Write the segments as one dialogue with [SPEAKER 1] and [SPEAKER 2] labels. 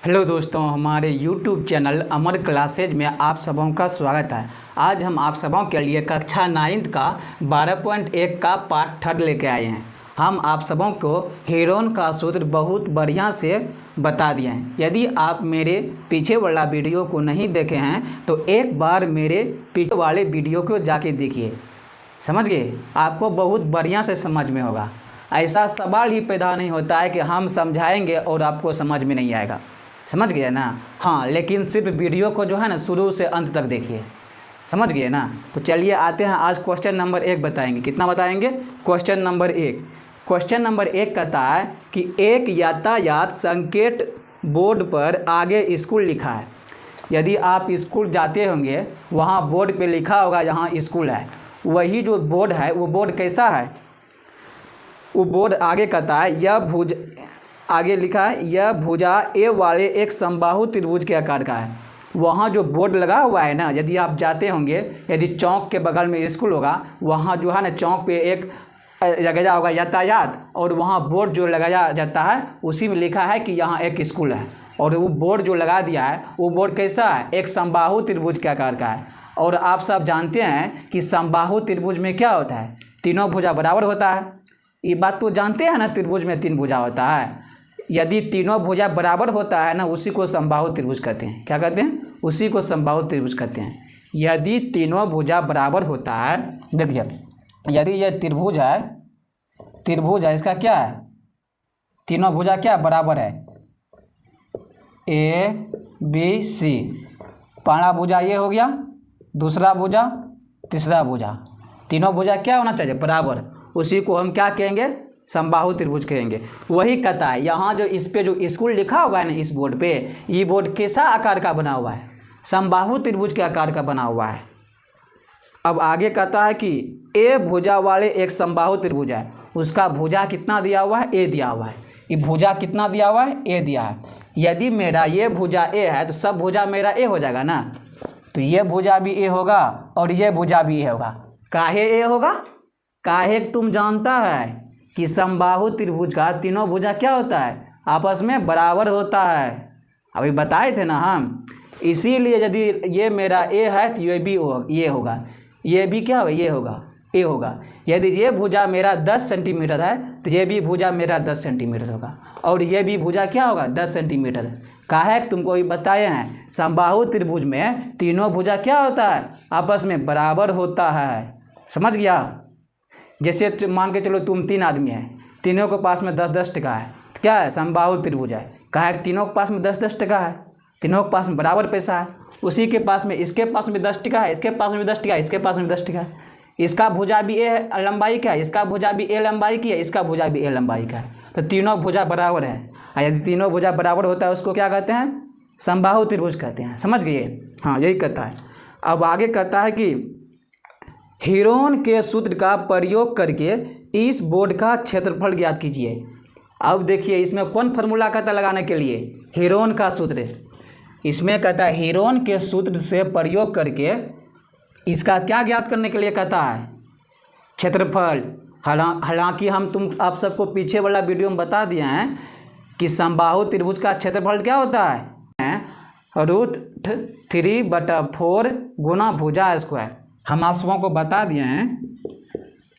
[SPEAKER 1] Hello दोस्तों, हमारे YouTube channel अमर classes में आप सबों का स्वागत है। आज हम आप सबों के लिए कक्षा 9 का 12.1 का पार्ट 3 लेके आए हैं। हम आप सबों को हेरोन का सूत्र बहुत बढ़िया से बता दिए हैं। यदि आप मेरे पीछे वाला वीडियो को नहीं देखे हैं तो एक बार मेरे पीछे वाले वीडियो को जाके देखिए, समझ गए? आपको बहुत बढ़िया से समझ में होगा। ऐसा सवाल ही पैदा नहीं होता है कि हम समझाएंगे और आपको समझ में नहीं आएगा, समझ गए ना? हाँ, लेकिन सिर्फ वीडियो को जो है ना शुरू से अंत तक देखिए, समझ गए ना? तो चलिए आते हैं, आज क्वेश्चन नंबर 1 बताएंगे। कितना बताएंगे? Question number 1। क्वेश्चन नंबर 1 कहता है कि एक यातायात संकेत बोर्ड पर आगे स्कूल लिखा है। यदि आप स्कूल जाते होंगे, वहाँ बोर्ड पे लिखा होगा यहाँ स्कूल है। वही जो बोर्ड है वो बोर्ड कैसा है? वो बोर्ड आगे कहता है आगे लिखा है यह भुजा ए वाले एक समबाहु त्रिभुज के आकार का है। वहाँ जो बोर्ड लगा हुआ है ना, यदि आप जाते होंगे, यदि चौक के बगल में स्कूल होगा, वहाँ जो है ना चौक पे एक लगाया होगा यातायात, और वहाँ बोर्ड जो लगाया जाता है उसी में लिखा है कि यहाँ एक स्कूल है। और वो बोर्ड जो लगा दिया है वो बोर्ड कैसा है? एक समबाहु त्रिभुज के आकार का है। और आप सब जानते हैं कि समबाहु त्रिभुज में क्या होता है? तीनों भुजा बराबर होता है। ये बात तो जानते हैं ना, त्रिभुज में 3 भुजा होता है। यदि तीनों भुजा बराबर होता है ना, उसी को समबाहु त्रिभुज कहते हैं। क्या कहते हैं? उसी को समबाहु त्रिभुज कहते हैं। यदि तीनों भुजा बराबर होता है, देखिए, यदि यह त्रिभुज है, इसका क्या है? तीनों भुजा क्या बराबर है? A B C. पहला भुजा ये हो गया, दूसरा भुजा, तीसरा भुजा। तीनों भुजा क्या होना चाहिए? बराबर। उसी को हम क्या कहेंगे? समबाहु त्रिभुज कहेंगे। वही कहता है यहाँ जो इस पे जो स्कूल लिखा हुआ है ना, इस बोर्ड पे, ये बोर्ड कैसा आकार का बना हुआ है? समबाहु त्रिभुज के आकार का बना हुआ है। अब आगे कहता है कि ए भुजा वाले एक समबाहु त्रिभुज है। उसका भुजा कितना दिया हुआ है? ए दिया हुआ है। ये भुजा कितना दिया हुआ है? ए दिया है। यदि मेरा ये भुजा ए है तो सब भुजा मेरा ए हो जाएगा ना। तो ये भुजा भी ए होगा और ये भुजा भी ए होगा। काहे ए होगा? काहे तुम जानता है कि समबाहु त्रिभुज का तीनों भुजा क्या होता है? आपस में बराबर होता है। अभी बताए थे ना हम। इसीलिए यदि ये मेरा ए है तो ये भी ये होगा। ये भी क्या होगा? ये होगा, ए होगा। यदि ये भुजा मेरा 10 सेंटीमीटर है तो ये भी भुजा मेरा 10 सेंटीमीटर होगा। और ये भी भुजा क्या होगा? 10 सेंटीमीटर। काहे तुमको भी बताए हैं, समबाहु त्रिभुज में तीनों भुजा क्या होता है? आपस में बराबर होता है। समझ गया? जैसे मान के चलो तुम 3 आदमी हैं, तीनों के पास में 10-10 टका है, तो क्या है? समबाहु त्रिभुज है। कहा है तीनों के पास में 10-10 टका है, तीनों के पास में बराबर पैसा है। उसी के पास में, इसके पास में 10 टका है, इसके पास में 10 टका है, इसके पास में 10 टका है। इसका भुजा भी ए लंबाई का है, इसका भुजा भी ए लंबाई की है, इसका भुजा भी ए लंबाई का है। तो तीनों भुजा बराबर है। और यदि तीनों भुजा बराबर होता है उसको क्या कहते हैं? समबाहु त्रिभुज कहते हैं। समझ गए? हाँ, यही कहता है। अब आगे कहता है कि हेरोन के सूत्र का प्रयोग करके इस बोर्ड का क्षेत्रफल ज्ञात कीजिए। अब देखिए, इसमें कौन फार्मूला कहता लगाने के लिए? हेरोन का सूत्र। इसमें कहता है हेरोन के सूत्र से प्रयोग करके इसका क्या ज्ञात करने के लिए कहता है? क्षेत्रफल। हालांकि आप सबको पीछे वाला वीडियो में बता दिए हैं कि समबाहु त्रिभुज का क्षेत्रफल क्या होता है? √3/4 गुना भुजा स्क्वायर। हम आप सबों को बता दिए हैं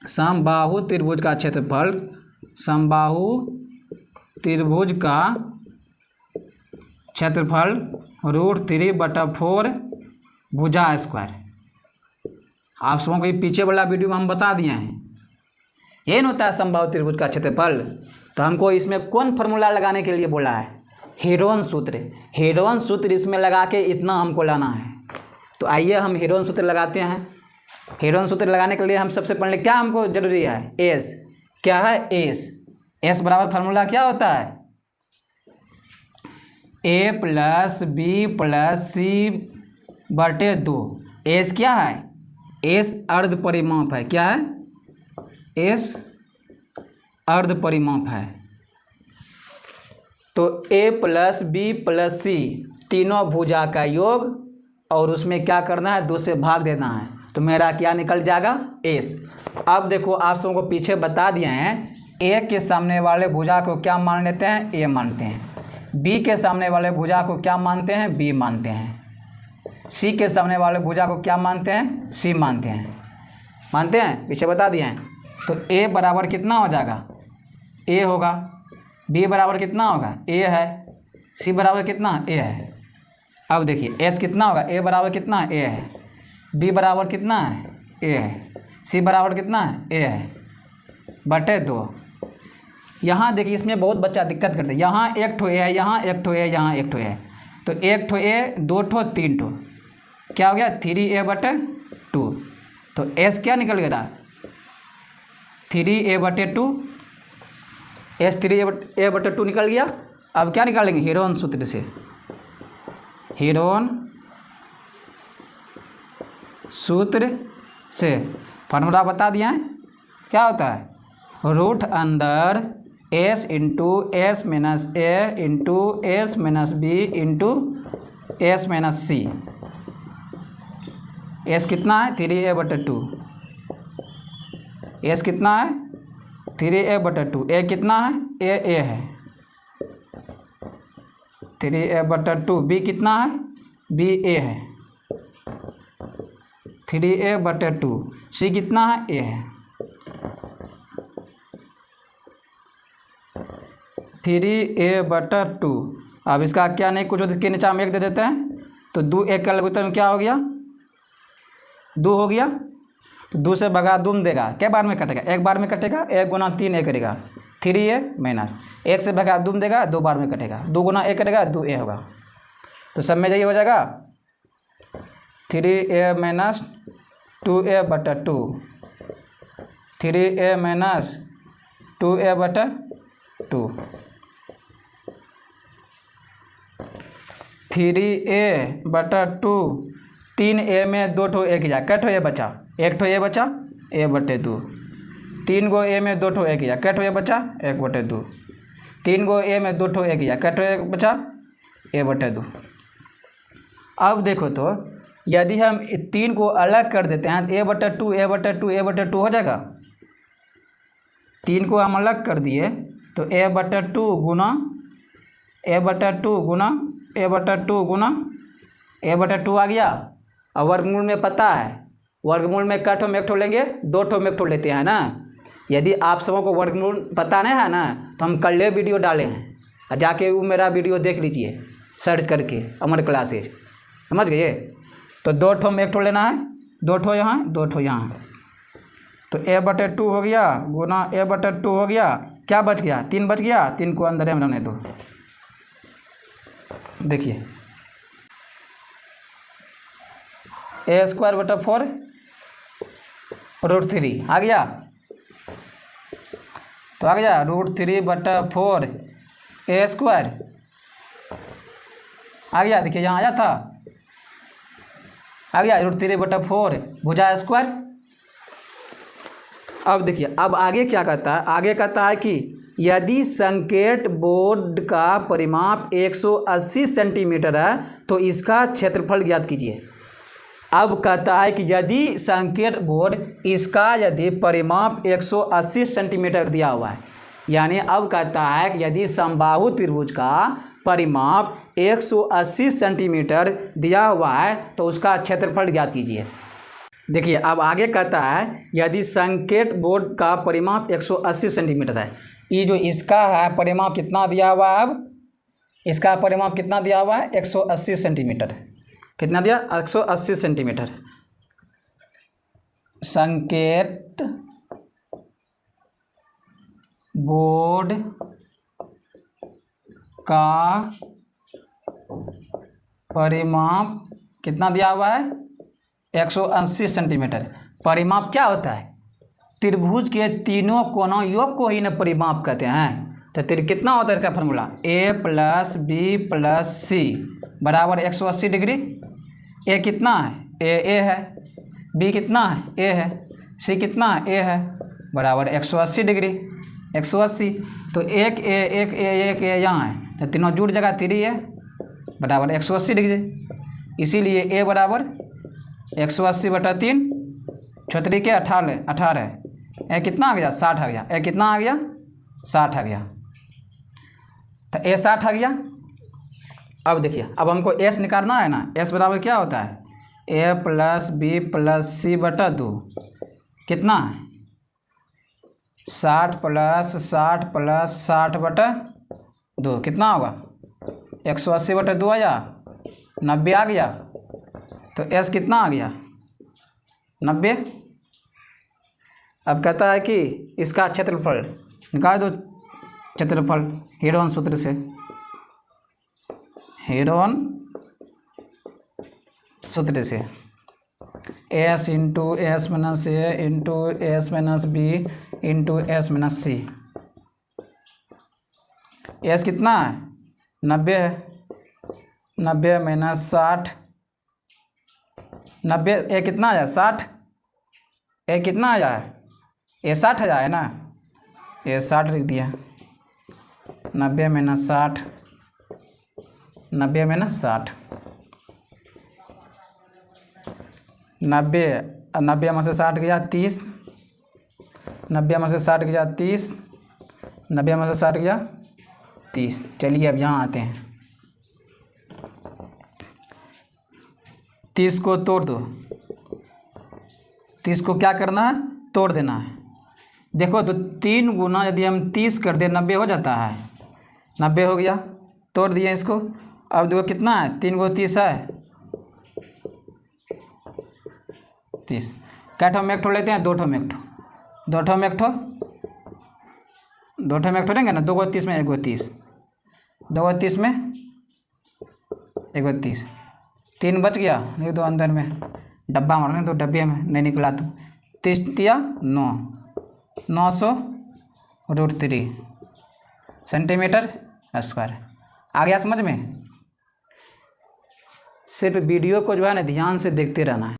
[SPEAKER 1] समबाहु त्रिभुज का क्षेत्रफल, समबाहु त्रिभुज का क्षेत्रफल √3/4 भुजा स्क्वायर। आप सबों को पीछे वाला वीडियो में हम बता दिए हैं। ये होता है समबाहु त्रिभुज का क्षेत्रफल। तो हमको इसमें कौन फार्मूला लगाने के लिए बोला है? हेरोन सूत्र। हेरोन सूत्र इसमें लगा के इतना हमको लाना है। तो आइए हम हेरोन सूत्र लगाते हैं। हेरोन सूत्र लगाने के लिए हम सबसे पहले क्या हमको जरूरी है? एस। क्या है? एस बराबर फार्मूला क्या होता है? A + B + C/2। एस क्या है? एस अर्ध परिमाप है। क्या है? एस अर्ध परिमाप है। तो A + B + C तीनों भुजा का योग, और उसमें क्या करना है? 2 से भाग देना है। तो मेरा क्या निकल जाएगा? एस। अब देखो, आप सबों को पीछे बता दिए हैं, ए के सामने वाले भुजा को क्या मान लेते हैं? ए मानते हैं। बी के सामने वाले भुजा को क्या मानते हैं? बी मानते हैं। सी के सामने वाले भुजा को क्या मानते हैं? सी मानते हैं। मानते हैं, पीछे बता दिए हैं। तो ए बराबर कितना हो जाएगा? ए होगा। बी बराबर कितना होगा? ए है। सी बराबर कितना? ए है। अब देखिए एस कितना होगा? ए बराबर कितना है? ए है। बी बराबर कितना है? ए है। सी बराबर कितना है? ए है बटे 2। यहाँ देखिए इसमें बहुत बच्चा दिक्कत करते हैं। यहाँ एक ठो ए है, यहाँ एक ठो ए, यहाँ एक ठो ए। तो एक ठो ए, 2 ठो, 3 ठो, क्या हो गया? 3a बटे 2। तो एस क्या निकल गया? 3a बटे 2। एस 3a बटे 2 निकल गया। अब क्या निकालेंगे? हेरोन सूत्र से। हेरोन सूत्र से फार्मूला बता दिया है। क्या होता है? रूट अंदर S into S minus A into S minus B into S minus C. S कितना है? 3a बटे 2। एस कितना है? 3a बटे 2। ए कितना है? ए है 3a बटे 2। बी कितना है? बी ए है 3a बटे 2। सी कितना है? ए है 3a बटा 2। अब इसका क्या नहीं कुछ, इसके नीचे हम 1 दे देते हैं। तो 2 1 का लगभग में क्या हो गया? 2 हो गया। तो 2 से भगा 2 में देगा, क्या बार में कटेगा? एक बार में कटेगा। 1 गुना 3 a करेगा 3a माइनस 1 से भगा 2 में देगा, 2 बार में कटेगा। 2 गुना 1 करेगा 2a होगा। तो सब में यही हो जाएगा 3a माइनस 2a बटा 2। 3a माइनस 2a बटा 2। 3a बटा 2। 3a में 2 ठो एक किया, कै ठो ए बचा? 1 ठो ए बचा, ए बटे 2। 3 गो ए में 2 ठो ए किया, कै ठो ए बचा? 1 बटे 2। 3 गो ए में 2 ठो ए किया, कै ठो ए बचा? ए बटे 2। अब देखो तो यदि हम 3 को अलग कर देते हैं, ए बटे 2 ए बटे 2 ए बटे 2 हो जाएगा। 3 को हम अलग कर दिए तो ए बटे 2 गुना ए बटे 2 गुना ए बटे 2 गुना ए बटे 2 आ गया। और वर्गमूल में पता है, वर्गमूल में कै ठो में एक ठो लेंगे? 2 ठो में एक ठो लेते हैं ना। यदि आप सबों को वर्गमूल पता नहीं है ना, तो हम कल वीडियो डाले हैं, जाके वो मेरा वीडियो देख लीजिए सर्च करके, अमर क्लासेज, समझ गए। तो 2 ठो में एक ठो लेना है, 2 ठो यहाँ 2 ठो यहाँ। तो ए बटे 2 हो गया गुना ए बटे 2 हो गया। क्या बच गया? 3 बच गया। 3 को अंदर में रहने दो। देखिए ए स्क्वायर बटा 4 रूट 3 आ गया। तो आ गया रूट 3 बटा 4 ए स्क्वायर आ गया। देखिए यहाँ आया था, आ गया रूट 3 बटा 4 भुजा स्क्वायर। अब देखिए अब आगे क्या कहता है? आगे कहता है कि यदि संकेत बोर्ड का परिमाप 180 सेंटीमीटर है तो इसका क्षेत्रफल ज्ञात कीजिए। अब कहता है कि यदि संकेत बोर्ड इसका यदि परिमाप 180 सेंटीमीटर दिया हुआ है, यानी अब कहता है कि यदि समबाहु त्रिभुज का परिमाप 180 सेंटीमीटर दिया हुआ है तो उसका क्षेत्रफल ज्ञात कीजिए। देखिए अब आगे कहता है यदि संकेत बोर्ड का परिमाप 180 सेंटीमीटर है, ये जो इसका है परिमाप कितना दिया हुआ है? अब इसका परिमाप कितना दिया हुआ है? 180 सेंटीमीटर। कितना दिया? 180 सेंटीमीटर। संकेत बोर्ड का परिमाप कितना दिया हुआ है? 180 सेंटीमीटर। परिमाप क्या होता है? त्रिभुज के तीनों कोनों योग को ही न परिमाप कहते हैं। तो कितना होता है इसका फार्मूला? ए प्लस बी प्लस सी बराबर 180 डिग्री। ए कितना है? ए है। बी कितना है? ए है। सी कितना है? ए है बराबर 180 डिग्री। 180 तो एक ए यहाँ है तो तीनों जुड़ जगह 3a बराबर 180 डिग्री। इसीलिए ए बराबर 180 बटा 3 छतरी के 18 ए कितना आ गया? 60 आ गया। ए कितना आ गया? 60 आ गया। तो ए 60 आ गया। अब देखिए, अब हमको एस निकालना है ना। एस बराबर क्या होता है, ए प्लस बी प्लस सी बटा 2, कितना 60 प्लस 60 प्लस 60 बटा 2, कितना होगा 180 बटा 2 आया, 90 आ गया। तो एस कितना आ गया 90। अब कहता है कि इसका क्षेत्रफल निकाल दो, क्षेत्रफल हेरोन सूत्र से, हेरोन सूत्र से S into S minus A into S minus B into S minus C. S कितना है 90 है, 90 माइनस 60, 90 ए कितना आया 60, ए कितना आया है ए 60 आया है ना, ए 60 लिख दिया, 90 माइनस 60, 90 माइनस 60, 90 में से 60 गया 30, 90 में से 60 गया 30, 90 में से 60 गया 30। चलिए अब यहाँ आते हैं, 30 को तोड़ दो, 30 को क्या करना है तोड़ देना है। देखो तो 3 गुना यदि हम 30 कर दे 90 हो जाता है, 90 हो गया, तोड़ दिए इसको। अब देखो कितना है 3 को 30 है 30, कै ठो में एक ठो लेते हैं 2 ठो में एक ठो, 2 ठो में एक ठो, 2 ठो में एक ठो लेंगे ना, 2 को 30 में 1 को 30, 2 को 30 में 1 को 30, 3 बच गया, नहीं तो अंदर में डब्बा मारने तो डब्बे में नहीं निकला तो 30 दिया 9, 900√3 सेंटीमीटर स्क्वायर। आ गया समझ में। सिर्फ वीडियो को जो है ना ध्यान से देखते रहना है।